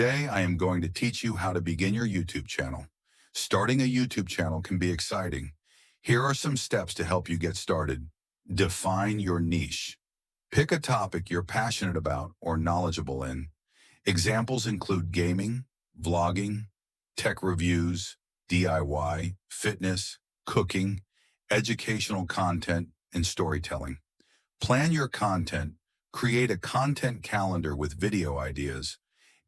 Today, I am going to teach you how to begin your YouTube channel. Starting a YouTube channel can be exciting. Here are some steps to help you get started. Define your niche. Pick a topic you're passionate about or knowledgeable in. Examples include gaming, vlogging, tech reviews, DIY, fitness, cooking, educational content, and storytelling. Plan your content. Create a content calendar with video ideas.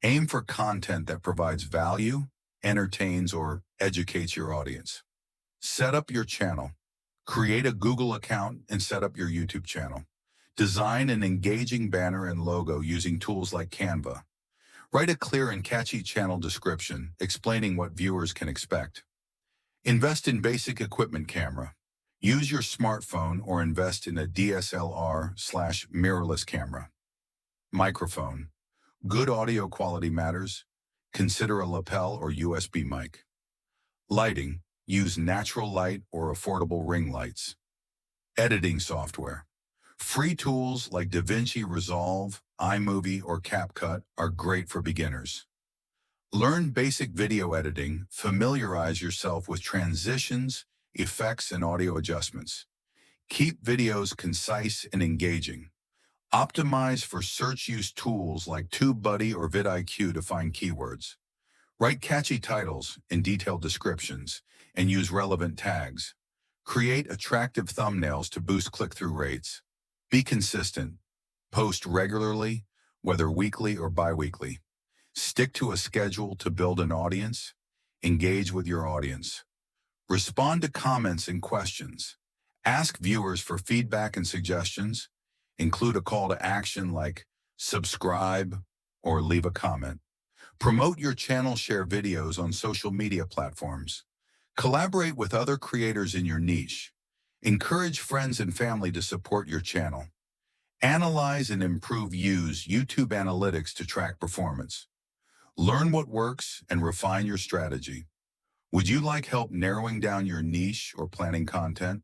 Aim for content that provides value, entertains, or educates your audience. Set up your channel. Create a Google account and set up your YouTube channel. Design an engaging banner and logo using tools like Canva. Write a clear and catchy channel description explaining what viewers can expect. Invest in basic equipment camera. Use your smartphone or invest in a DSLR/mirrorless camera. Microphone. Good audio quality matters. Consider a lapel or USB mic. Lighting. Use natural light or affordable ring lights. Editing software. Free tools like DaVinci Resolve, iMovie, or CapCut are great for beginners. Learn basic video editing. Familiarize yourself with transitions, effects, and audio adjustments. Keep videos concise and engaging. Optimize for search use tools like TubeBuddy or vidIQ to find keywords. Write catchy titles and detailed descriptions and use relevant tags. Create attractive thumbnails to boost click-through rates. Be consistent. Post regularly, whether weekly or bi-weekly. Stick to a schedule to build an audience. Engage with your audience. Respond to comments and questions. Ask viewers for feedback and suggestions. Include a call to action like subscribe or leave a comment. Promote your channel, share videos on social media platforms. Collaborate with other creators in your niche. Encourage friends and family to support your channel. Analyze and use YouTube analytics to track performance. Learn what works and refine your strategy. Would you like help narrowing down your niche or planning content?